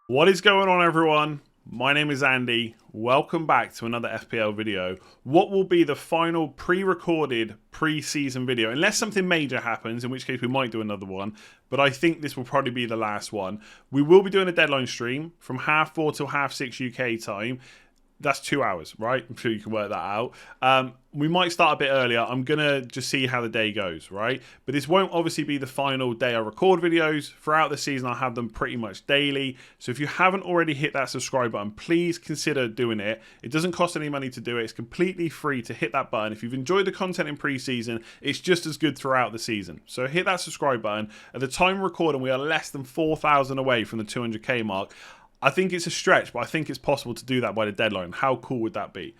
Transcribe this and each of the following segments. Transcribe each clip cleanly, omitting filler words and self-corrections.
What is going on, everyone? My name is Andy. Welcome back to another FPL video. What will be the final pre-recorded pre-season video, unless something major happens, in which case we might do another one, but I think this will probably be the last one. We will be doing a deadline stream from 4:30 till 6:30 UK time. That's 2 hours, right? I'm sure you can work that out. We might start a bit earlier. I'm going to just see how the day goes, right? But this won't obviously be the final day I record videos. Throughout the season, I'll have them pretty much daily. So if you haven't already hit that subscribe button, please consider doing it. It doesn't cost any money to do it. It's completely free to hit that button. If you've enjoyed the content in pre-season, it's just as good throughout the season. So hit that subscribe button. At the time of recording, we are less than 4,000 away from the 200k mark. I think it's a stretch, but I think it's possible to do that by the deadline. How cool would that be?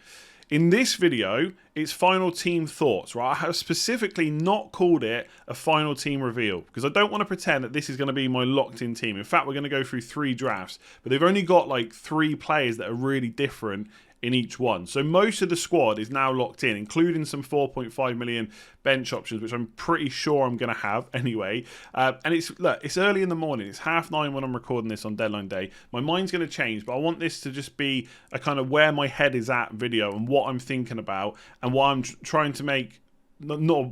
In this video, it's final team thoughts, right? I have specifically not called it a final team reveal because I don't want to pretend that this is going to be my locked-in team. In fact, we're going to go through 3 drafts, but they've only got like 3 players that are really different in each one. So most of the squad is now locked in, including some 4.5 million bench options, which I'm pretty sure I'm going to have anyway. And it's early in the morning. It's 9:30 when I'm recording this on deadline day. My mind's going to change, but I want this to just be a kind of where my head is at video and what I'm thinking about and what I'm trying to make.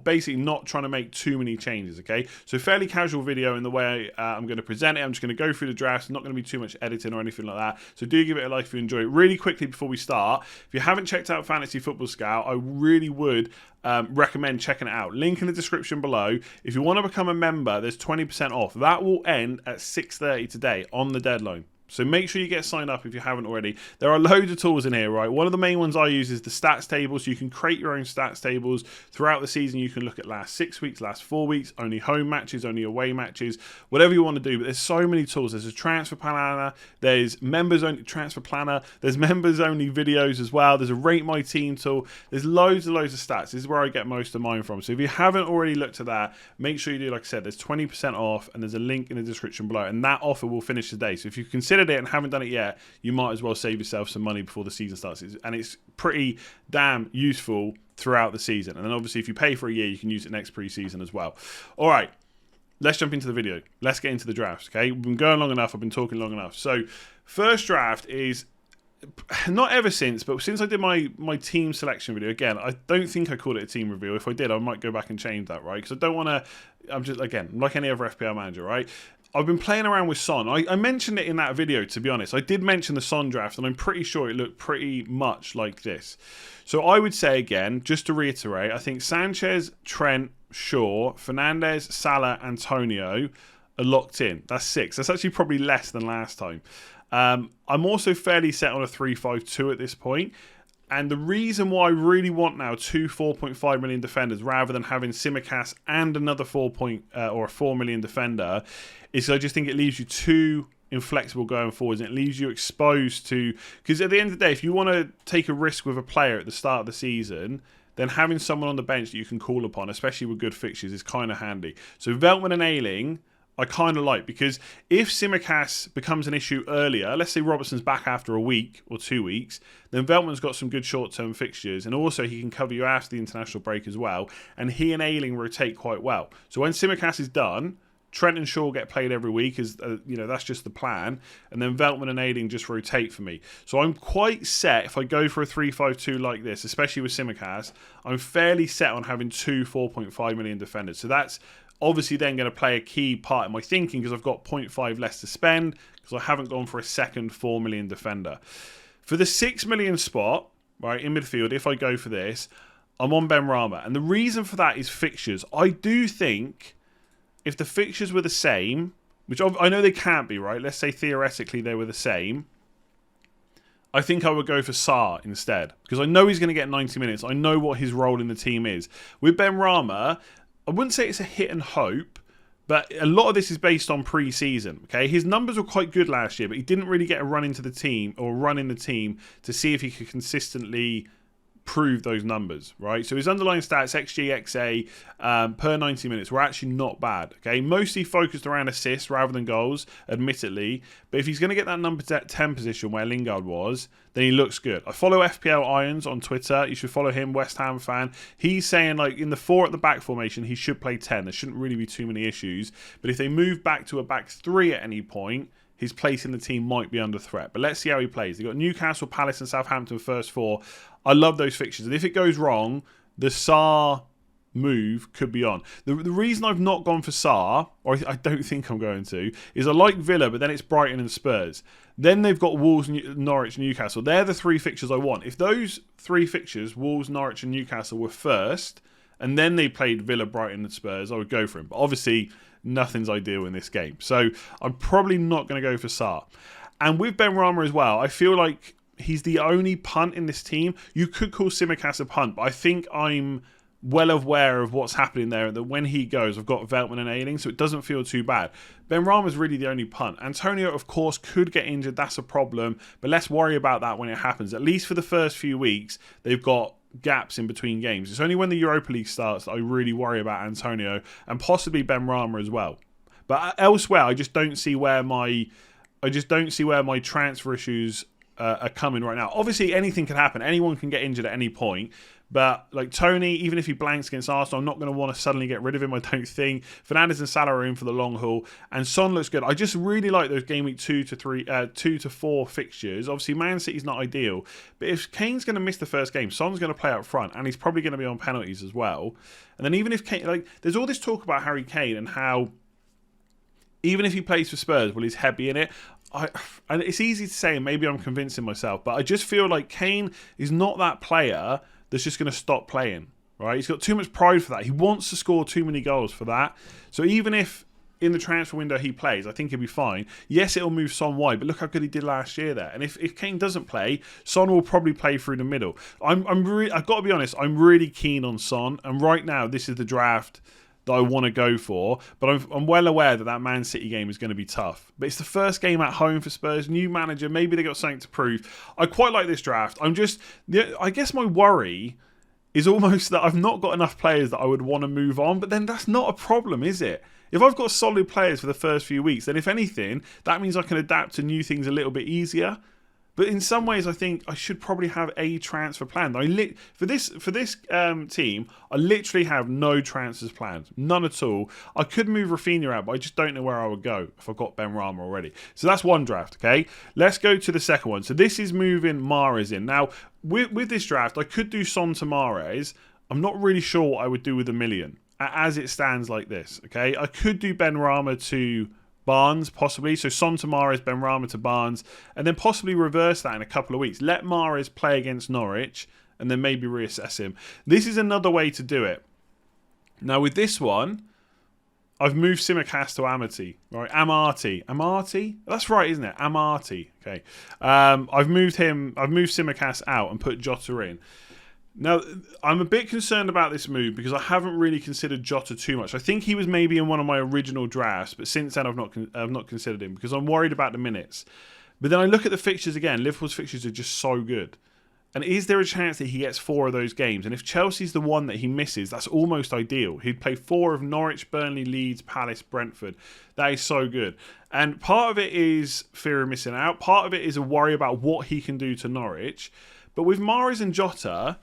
Basically not trying to make too many changes, okay? So fairly casual video in the way I'm going to present it. I'm just going to go through the drafts, not going to be too much editing or anything like that. So do give it a like if you enjoy it. Really quickly before we start, if you haven't checked out Fantasy Football Scout, I really would recommend checking it out. Link in the description below. If you want to become a member, there's 20% off. That will end at 6:30 today on the deadline. So make sure you get signed up if you haven't already. There are loads of tools in here, right? One of the main ones I use is the stats table. So you can create your own stats tables. Throughout the season, you can look at last 6 weeks, last 4 weeks, only home matches, only away matches, whatever you want to do. But there's so many tools. There's a transfer planner. There's members only transfer planner. There's members only videos as well. There's a rate my team tool. There's loads and loads of stats. This is where I get most of mine from. So if you haven't already looked at that, make sure you do. Like I said, there's 20% off and there's a link in the description below. And that offer will finish today. So if you considered it and haven't done it yet, you might as well save yourself some money before the season starts. And it's pretty damn useful throughout the season. And then obviously if you pay for a year, you can use it next pre-season as well. All right, let's jump into the video. Let's get into the drafts, okay? We've been going long enough. I've been talking long enough. So first draft is not ever since, but since I did my team selection video, again, I don't think I called it a team reveal. If I did, I might go back and change that, right? Because I don't want to, I'm just, again, like any other FPL manager, right? I've been playing around with Son. I mentioned it in that video, to be honest. I did mention the Son draft, and I'm pretty sure it looked pretty much like this. So I would say, again, just to reiterate, I think Sanchez, Trent, Shaw, Fernandes, Salah, Antonio are locked in. That's 6. That's actually probably less than last time. I'm also fairly set on a 3-5-2 at this point. And the reason why I really want now 2 4.5 million defenders rather than having Tsimikas and another 4 million defender is I just think it leaves you too inflexible going forwards, and it leaves you exposed to, because at the end of the day, if you want to take a risk with a player at the start of the season, then having someone on the bench that you can call upon, especially with good fixtures, is kind of handy. So Veltman and Ayling I kind of like, because if Tsimikas becomes an issue earlier, let's say Robertson's back after a week or 2 weeks, then Veltman's got some good short-term fixtures, and also he can cover you after the international break as well, and he and Ayling rotate quite well. So when Tsimikas is done, Trent and Shaw get played every week, as that's just the plan, and then Veltman and Ayling just rotate for me. So I'm quite set if I go for a 3-5-2 like this, especially with Tsimikas, I'm fairly set on having 2 4.5 million defenders. So that's obviously then going to play a key part in my thinking, because I've got 0.5 less to spend because I haven't gone for a second 4 million defender. For the 6 million spot, right, in midfield, if I go for this, I'm on Benrahma. And the reason for that is fixtures. I do think if the fixtures were the same, which I know they can't be, right? Let's say theoretically they were the same. I think I would go for Sarr instead, because I know he's going to get 90 minutes. I know what his role in the team is. With Benrahma, I wouldn't say it's a hit and hope, but a lot of this is based on pre-season. Okay, his numbers were quite good last year, but he didn't really get a run into the team or run in the team to see if he could consistently prove those numbers, right? So his underlying stats, XG, XA, per 90 minutes were actually not bad, okay? Mostly focused around assists rather than goals, admittedly. But if he's going to get that number 10 position where Lingard was, then he looks good. I follow FPL Irons on Twitter. You should follow him, West Ham fan. He's saying, like, in the 4 at the back formation, he should play 10. There shouldn't really be too many issues. But if they move back to a back 3 at any point, his place in the team might be under threat. But let's see how he plays. They've got Newcastle, Palace and Southampton first 4. I love those fixtures. And if it goes wrong, the Sarr move could be on. The reason I've not gone for Sarr, or I don't think I'm going to, is I like Villa, but then it's Brighton and Spurs. Then they've got Wolves, Norwich, Newcastle. They're the 3 fixtures I want. If those 3 fixtures, Wolves, Norwich and Newcastle, were first, and then they played Villa, Brighton and Spurs, I would go for him. But obviously, nothing's ideal in this game. So I'm probably not going to go for Sarr. And with Benrahma as well, I feel like he's the only punt in this team. You could call Tsimikas a punt, but I think I'm well aware of what's happening there, and that when he goes, I've got Veltman and Ayling, so it doesn't feel too bad. Benrahma's really the only punt. Antonio, of course, could get injured. That's a problem, but let's worry about that when it happens. At least for the first few weeks, they've got gaps in between games. It's only when the Europa League starts that I really worry about Antonio and possibly Benrahma as well. But elsewhere, I just don't see where my transfer issues are coming right now. Obviously, anything can happen. Anyone can get injured at any point. But like Tony, even if he blanks against Arsenal, I'm not going to want to suddenly get rid of him, I don't think. Fernandes and Salah are in for the long haul. And Son looks good. I just really like those game week 2 to 4 fixtures. Obviously, Man City's not ideal. But if Kane's going to miss the first game, Son's going to play up front. And he's probably going to be on penalties as well. And then even if Kane, there's all this talk about Harry Kane and how even if he plays for Spurs, will his head be in it? And it's easy to say, and maybe I'm convincing myself, but I just feel like Kane is not that player that's just going to stop playing, right? He's got too much pride for that. He wants to score too many goals for that. So even if in the transfer window he plays, I think he'll be fine. Yes, it'll move Son wide, but look how good he did last year there. And if Kane doesn't play, Son will probably play through the middle. I've got to be honest, I'm really keen on Son, and right now this is the draft that I want to go for, but I'm well aware that Man City game is going to be tough. But it's the first game at home for Spurs, new manager, maybe they got something to prove. I quite like this draft. I guess my worry is almost that I've not got enough players that I would want to move on, but then that's not a problem, is it? If I've got solid players for the first few weeks, then if anything, that means I can adapt to new things a little bit easier. But in some ways, I think I should probably have a transfer planned. For this team, I literally have no transfers planned, none at all. I could move Rafinha out, but I just don't know where I would go if I've got Benrahma already. So that's one draft. Okay, let's go to the second one. So this is moving Mahrez in. Now with this draft, I could do Son to Mahrez. I'm not really sure what I would do with $1 million as it stands like this. Okay, I could do Benrahma to Barnes, possibly. So Son to Mahrez, Benrahma to Barnes, and then possibly reverse that in a couple of weeks. Let Mahrez play against Norwich, and then maybe reassess him. This is another way to do it. Now with this one, I've moved Tsimikas to Amati. Right, Amati? That's right, isn't it? Amati. Okay. I've moved Tsimikas out and put Jota in. Now, I'm a bit concerned about this move because I haven't really considered Jota too much. I think he was maybe in one of my original drafts, but since then I've not considered him because I'm worried about the minutes. But then I look at the fixtures again. Liverpool's fixtures are just so good. And is there a chance that he gets 4 of those games? And if Chelsea's the one that he misses, that's almost ideal. He'd play 4 of Norwich, Burnley, Leeds, Palace, Brentford. That is so good. And part of it is fear of missing out. Part of it is a worry about what he can do to Norwich. But with Mahrez and Jota,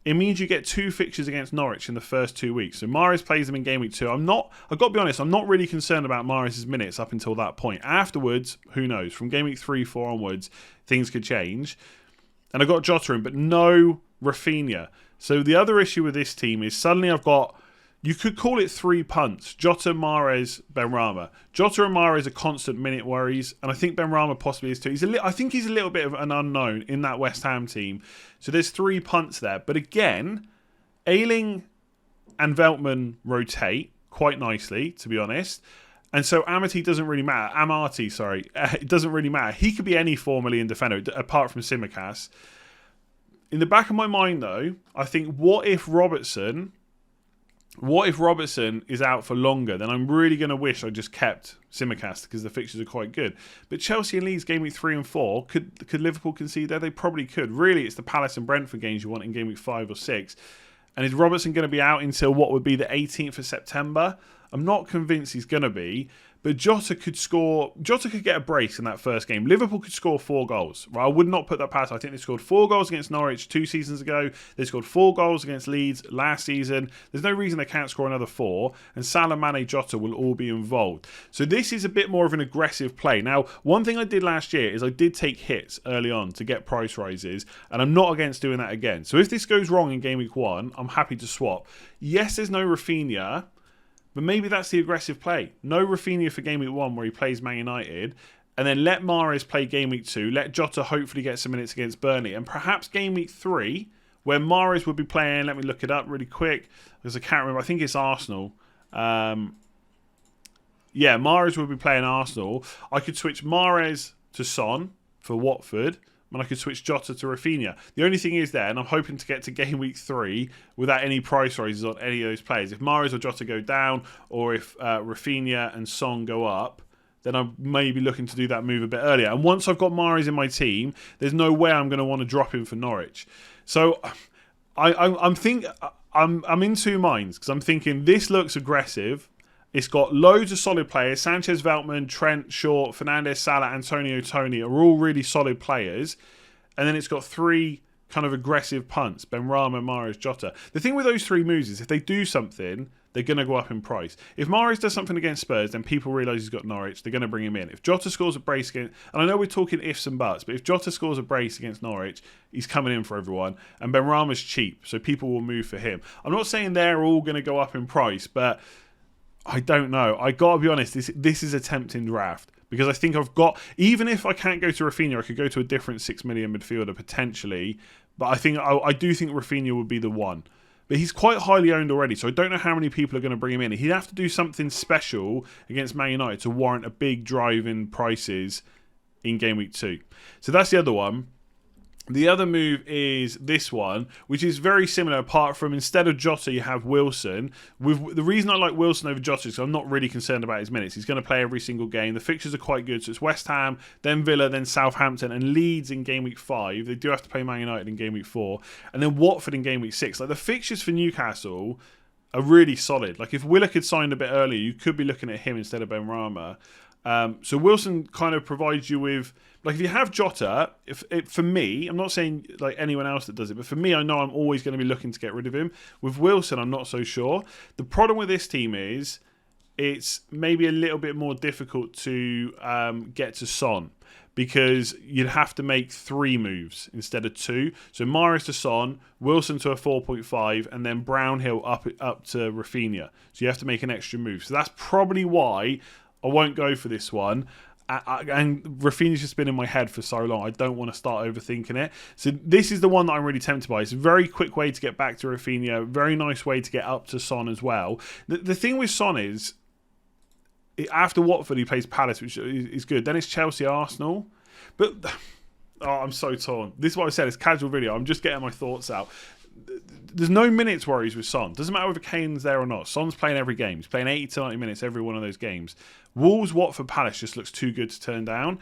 it means you get 2 fixtures against Norwich in the first 2 weeks. So Mahrez plays them in game week 2. I've got to be honest, I'm not really concerned about Mahrez's minutes up until that point. Afterwards, who knows? From game week 3, 4 onwards, things could change. And I've got Jota in, but no Rafinha. So the other issue with this team is suddenly I've got, you could call it 3 punts. Jota, Mahrez, Benrahma. Jota and Mahrez are constant minute worries, and I think Benrahma possibly is too. I think he's a little bit of an unknown in that West Ham team. So there's 3 punts there. But again, Ayling and Veltman rotate quite nicely, to be honest. And so Amati doesn't really matter. It doesn't really matter. He could be any 4 million defender, apart from Tsimikas. In the back of my mind, though, I think, what if Robertson is out for longer? Then I'm really going to wish I just kept Tsimikas because the fixtures are quite good. But Chelsea and Leeds game week 3 and 4, could Liverpool concede there? They probably could. Really, it's the Palace and Brentford games you want in game week 5 or 6. And is Robertson going to be out until what would be the 18th of September? I'm not convinced he's going to be. But Jota could score. Jota could get a brace in that first game. Liverpool could score 4 goals. Right? I would not put that past. I think they scored 4 goals against Norwich 2 seasons ago. They scored 4 goals against Leeds last season. There's no reason they can't score another 4. And Salah, Mane, Jota will all be involved. So this is a bit more of an aggressive play. Now, one thing I did last year is I did take hits early on to get price rises. And I'm not against doing that again. So if this goes wrong in game week 1, I'm happy to swap. Yes, there's no Rafinha. But maybe that's the aggressive play. No Rafinha for game week 1 where he plays Man United. And then let Mahrez play game week 2. Let Jota hopefully get some minutes against Burnley. And perhaps game week 3, where Mahrez would be playing. Let me look it up really quick. Because I can't remember. I think it's Arsenal. Yeah, Mahrez would be playing Arsenal. I could switch Mahrez to Son for Watford. And I could switch Jota to Rafinha. The only thing is there, and I'm hoping to get to game week 3 without any price rises on any of those players. If Mahrez or Jota go down, or if Rafinha and Son go up, then I may be looking to do that move a bit earlier. And once I've got Mahrez in my team, there's no way I'm going to want to drop him for Norwich. So I'm in two minds, because I'm thinking this looks aggressive. It's got loads of solid players. Sanchez, Veltman, Trent, Shaw, Fernandes, Salah, Antonio, Tony are all really solid players. And then it's got 3 kind of aggressive punts. Benrahma, Mahrez, Jota. The thing with those 3 moves is if they do something, they're going to go up in price. If Mahrez does something against Spurs, then people realise he's got Norwich. They're going to bring him in. If Jota scores a brace against... And I know we're talking ifs and buts, but if Jota scores a brace against Norwich, he's coming in for everyone. And Benrahma's cheap, so people will move for him. I'm not saying they're all going to go up in price, but... I don't know. I got to be honest, this is a tempting draft. Because I think I've got... Even if I can't go to Rafinha, I could go to a different 6 million midfielder potentially. But I do think Rafinha would be the one. But he's quite highly owned already, so I don't know how many people are going to bring him in. He'd have to do something special against Man United to warrant a big drive in prices in game week 2. So that's the other one. The other move is this one, which is very similar, apart from instead of Jota, you have Wilson. The reason I like Wilson over Jota is I'm not really concerned about his minutes. He's going to play every single game. The fixtures are quite good. So it's West Ham, then Villa, then Southampton, and Leeds in game week 5. They do have to play Man United in game week 4. And then Watford in game week 6. Like the fixtures for Newcastle are really solid. Like if Willock had signed a bit earlier, you could be looking at him instead of Benrahma. So Wilson kind of provides you with... Like if you have Jota, for me, I'm not saying like anyone else that does it, but for me, I know I'm always going to be looking to get rid of him. With Wilson, I'm not so sure. The problem with this team is it's maybe a little bit more difficult to get to Son, because you'd have to make 3 moves instead of 2. So Mahrez to Son, Wilson to a 4.5, and then Brownhill up to Rafinha. So you have to make an extra move. So that's probably why I won't go for this one. And Rafinha's just been in my head for so long. I don't want to start overthinking it. So this is the one that I'm really tempted by. It's a very quick way to get back to Rafinha. Very nice way to get up to Son as well. The thing with Son is, after Watford, he plays Palace, which is good. Then it's Chelsea, Arsenal. But, I'm so torn. This is what I said. It's a casual video. I'm just getting my thoughts out. There's no minutes worries with Son. Doesn't matter whether Kane's there or not. Son's playing every game. He's playing 80 to 90 minutes every one of those games. Wolves, Watford, Palace just looks too good to turn down.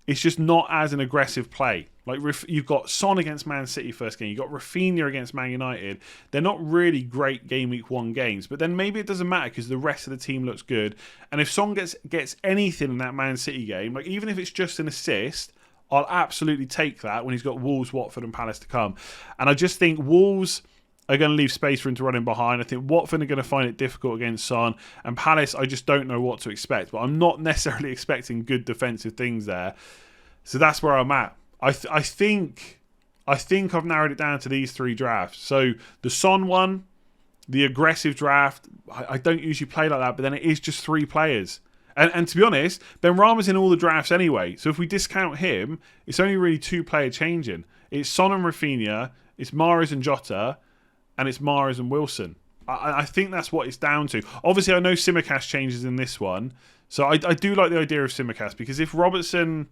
It's just not as an aggressive play. Like you've got Son against Man City first game. You've got Rafinha against Man United. They're not really great game week 1 games. But then maybe it doesn't matter because the rest of the team looks good. And if Son gets anything in that Man City game, like even if it's just an assist, I'll absolutely take that when he's got Wolves, Watford and Palace to come. And I just think Wolves are going to leave space for him to run in behind. I think Watford are going to find it difficult against Son. And Palace, I just don't know what to expect. But I'm not necessarily expecting good defensive things there. So that's where I'm at. I think I've narrowed it down to these 3 drafts. So the Son one, the aggressive draft, I don't usually play like that. But then it is just 3 players. And to be honest, Benrahma's in all the drafts anyway. So if we discount him, it's only really 2 player changing. It's Son and Rafinha, it's Mahrez and Jota, and it's Mahrez and Wilson. I think that's what it's down to. Obviously, I know Tsimikas changes in this one. So I do like the idea of Tsimikas, because if Robertson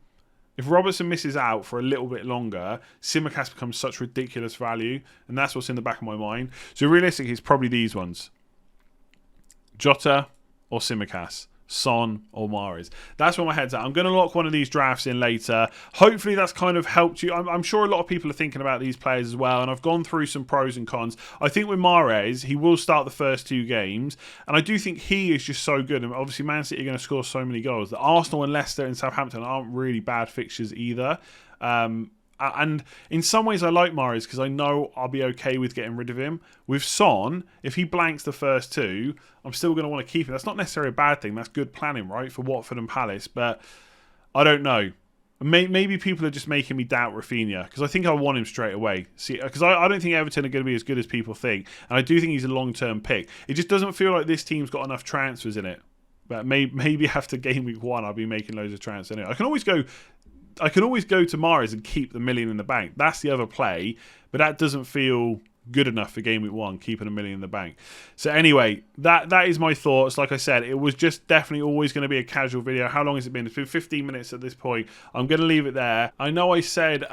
misses out for a little bit longer, Tsimikas becomes such ridiculous value. And that's what's in the back of my mind. So realistically, it's probably these ones. Jota or Tsimikas. Son or Mahrez. That's where my head's at. I'm going to lock one of these drafts in later. Hopefully that's kind of helped you. I'm sure a lot of people are thinking about these players as well, and I've gone through some pros and cons. I think with Mahrez, he will start the first 2 games, and I do think he is just so good. And obviously Man City are going to score so many goals. The Arsenal and Leicester and Southampton aren't really bad fixtures either. And in some ways I like Mahrez because I know I'll be okay with getting rid of him. With Son, if he blanks the first 2, I'm still going to want to keep him. That's not necessarily a bad thing. That's good planning, right, for Watford and Palace. But I don't know. Maybe people are just making me doubt Rafinha because I think I want him straight away. See, because I don't think Everton are going to be as good as people think. And I do think he's a long-term pick. It just doesn't feel like this team's got enough transfers in it. But maybe after game week 1, I'll be making loads of transfers anyway. I can always go to Mahrez and keep the $1 million in the bank. That's the other play, but that doesn't feel good enough for game week 1, keeping $1 million in the bank. So anyway, that is my thoughts. Like I said, it was just definitely always going to be a casual video. How long has it been? It's been 15 minutes at this point. I'm going to leave it there. I know I said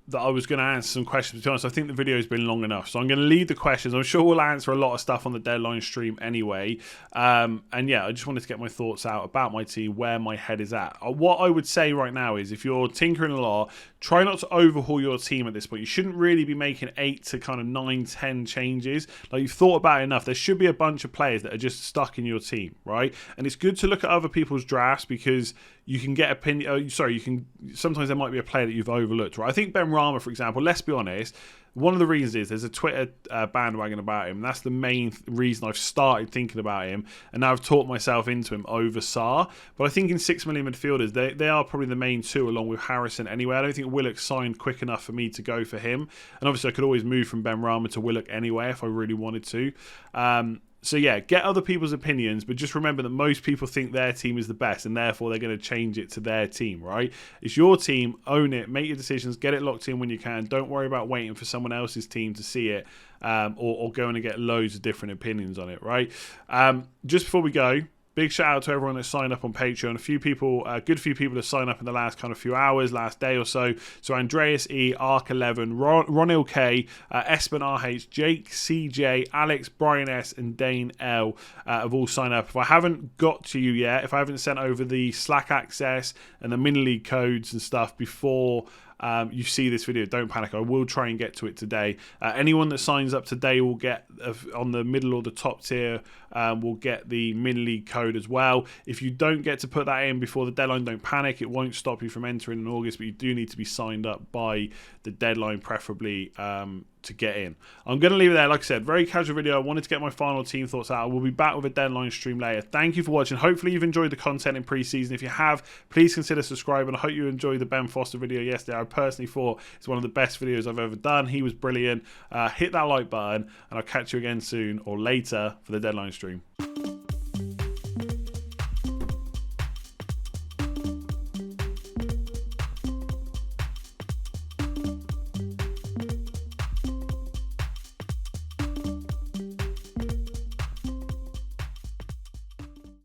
that I was going to answer some questions. To be honest, I think the video has been long enough. So I'm going to leave the questions. I'm sure we'll answer a lot of stuff on the deadline stream anyway. And yeah, I just wanted to get my thoughts out about my team, where my head is at. What I would say right now is if you're tinkering a lot, try not to overhaul your team at this point. You shouldn't really be making 8 to kind of 9, 10 changes. Like, you've thought about it enough. There should be a bunch of players that are just stuck in your team, right? And it's good to look at other people's drafts because you can get opinion. Sometimes there might be a player that you've overlooked, right? I think Ben Rama, for example, let's be honest, one of the reasons is there's a Twitter bandwagon about him. That's the main reason I've started thinking about him, and now I've talked myself into him over Sarr. But I think in 6 million midfielders, they are probably the main 2 along with Harrison anyway. I don't think Willock signed quick enough for me to go for him. And obviously I could always move from Ben Rama to Willock anyway if I really wanted to. So yeah, get other people's opinions, but just remember that most people think their team is the best and therefore they're going to change it to their team, right? It's your team, own it, make your decisions, get it locked in when you can. Don't worry about waiting for someone else's team to see it or going to get loads of different opinions on it, right? Just before we go, big shout out to everyone that signed up on Patreon. A good few people have signed up in the last kind of few hours, last day or so. So Andreas E, Ark11, Ronil K, Espen RH, Jake CJ, Alex, Brian S, and Dane L have all signed up. If I haven't got to you yet, if I haven't sent over the Slack access and the mini league codes and stuff before you see this video, don't panic. I will try and get to it today. Anyone that signs up today will get on the middle or the top tier will get the mini league code as well. If you don't get to put that in before the deadline, don't panic. It won't stop you from entering in August, but you do need to be signed up by the deadline, preferably to get in. I'm going to leave it there. Like I said, very casual video. I wanted to get my final team thoughts out. We'll be back with a deadline stream later. Thank you for watching. Hopefully you've enjoyed the content in pre-season. If you have, please consider subscribing. I hope you enjoyed the Ben Foster video yesterday. I personally thought it's one of the best videos I've ever done. He was brilliant. Hit that like button and I'll catch you again soon or later for the deadline stream.